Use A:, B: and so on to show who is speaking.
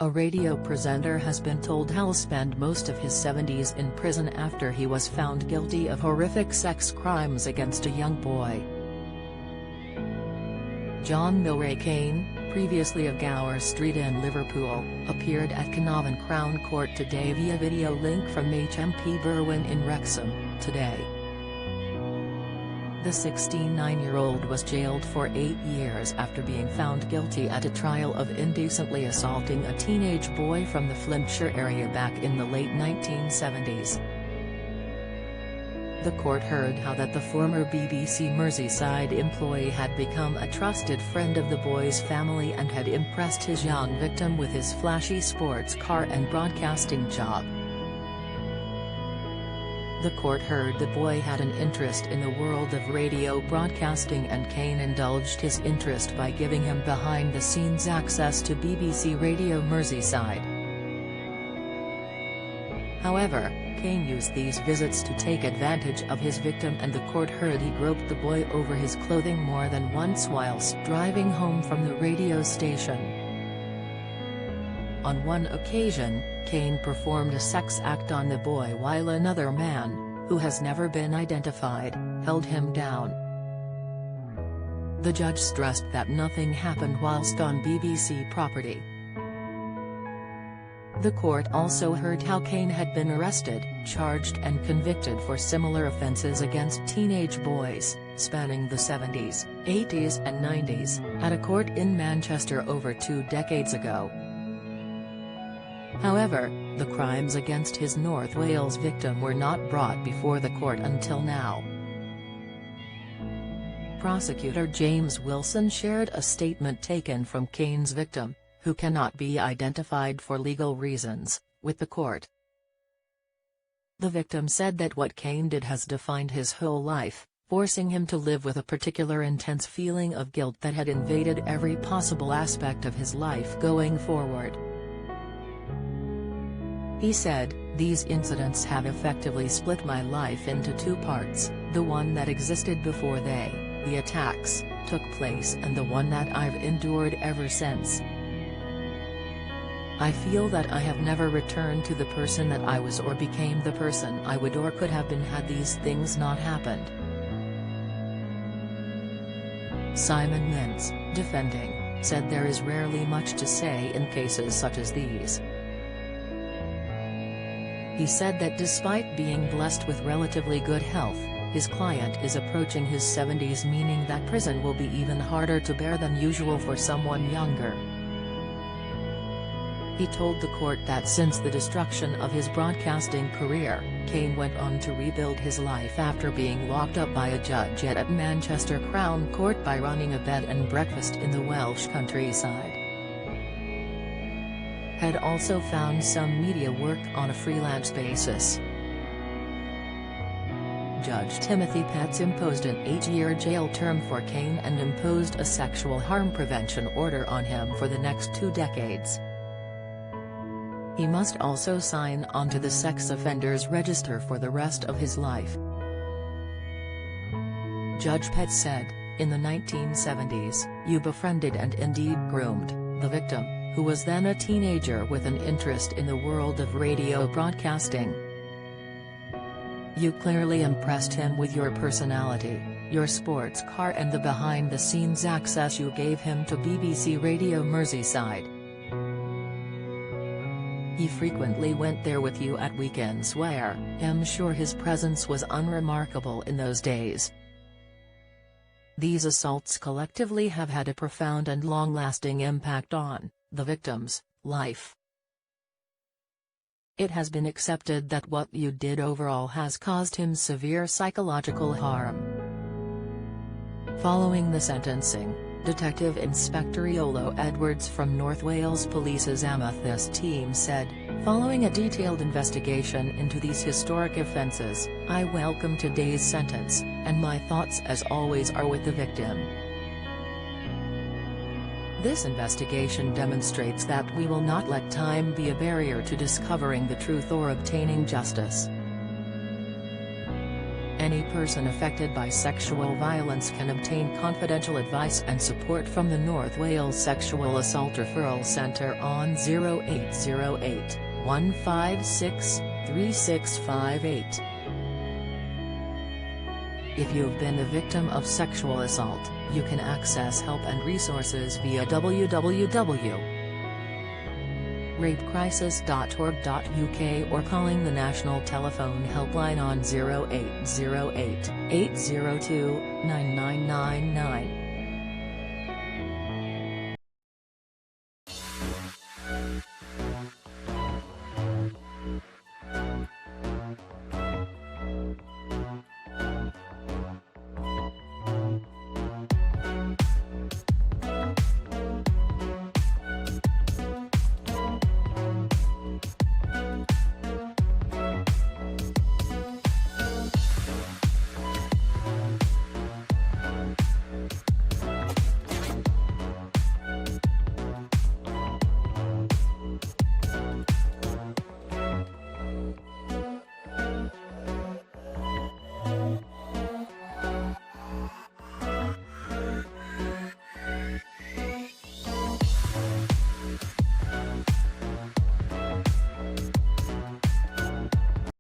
A: A radio presenter has been told he'll spend most of his 70s in prison after he was found guilty of horrific sex crimes against a young boy. John Milray Kane, previously of Gower Street in Liverpool, appeared at Caernarfon Crown Court today via video link from HMP Berwyn in Wrexham, today. The 69-year-old was jailed for 8 years after being found guilty at a trial of indecently assaulting a teenage boy from the Flintshire area back in the late 1970s. The court heard how that the former BBC Merseyside employee had become a trusted friend of the boy's family and had impressed his young victim with his flashy sports car and broadcasting job. The court heard the boy had an interest in the world of radio broadcasting and Kane indulged his interest by giving him behind-the-scenes access to BBC Radio Merseyside. However, Kane used these visits to take advantage of his victim, and the court heard he groped the boy over his clothing more than once whilst driving home from the radio station. On one occasion, Kane performed a sex act on the boy while another man, who has never been identified, held him down. The judge stressed that nothing happened whilst on BBC property. The court also heard how Kane had been arrested, charged and convicted for similar offences against teenage boys, spanning the 70s, 80s and 90s, at a court in Manchester over 2 decades ago. However, the crimes against his North Wales victim were not brought before the court until now. Prosecutor James Wilson shared a statement taken from Kane's victim, who cannot be identified for legal reasons, with the court. The victim said that what Kane did has defined his whole life, forcing him to live with a particular intense feeling of guilt that had invaded every possible aspect of his life going forward. He said, "These incidents have effectively split my life into 2 parts, the one that existed before the attacks, took place and the one that I've endured ever since. I feel that I have never returned to the person that I was or became the person I would or could have been had these things not happened." Simon Mintz, defending, said there is rarely much to say in cases such as these. He said that despite being blessed with relatively good health, his client is approaching his 70s, meaning that prison will be even harder to bear than usual for someone younger. He told the court that since the destruction of his broadcasting career, Kane went on to rebuild his life after being locked up by a judge at Manchester Crown Court by running a bed and breakfast in the Welsh countryside. Had also found some media work on a freelance basis. Judge Timothy Petts imposed an 8-year jail term for Kane and imposed a sexual harm prevention order on him for the next 2 decades. He must also sign on to the sex offenders register for the rest of his life. Judge Petts said, "In the 1970s, you befriended and indeed groomed the victim, who was then a teenager with an interest in the world of radio broadcasting. You clearly impressed him with your personality, your sports car and the behind-the-scenes access you gave him to BBC Radio Merseyside. He frequently went there with you at weekends where, I'm sure his presence was unremarkable in those days. These assaults collectively have had a profound and long-lasting impact on the victim's life. It has been accepted that what you did overall has caused him severe psychological harm." Following the sentencing, Detective Inspector Iolo Edwards from North Wales Police's Amethyst team said, "Following a detailed investigation into these historic offences, I welcome today's sentence, and my thoughts as always are with the victim. This investigation demonstrates that we will not let time be a barrier to discovering the truth or obtaining justice. Any person affected by sexual violence can obtain confidential advice and support from the North Wales Sexual Assault Referral Centre on 0808 156 3658. If you've been a victim of sexual assault, you can access help and resources via www.rapecrisis.org.uk or calling the national telephone helpline on 0808 802 9999.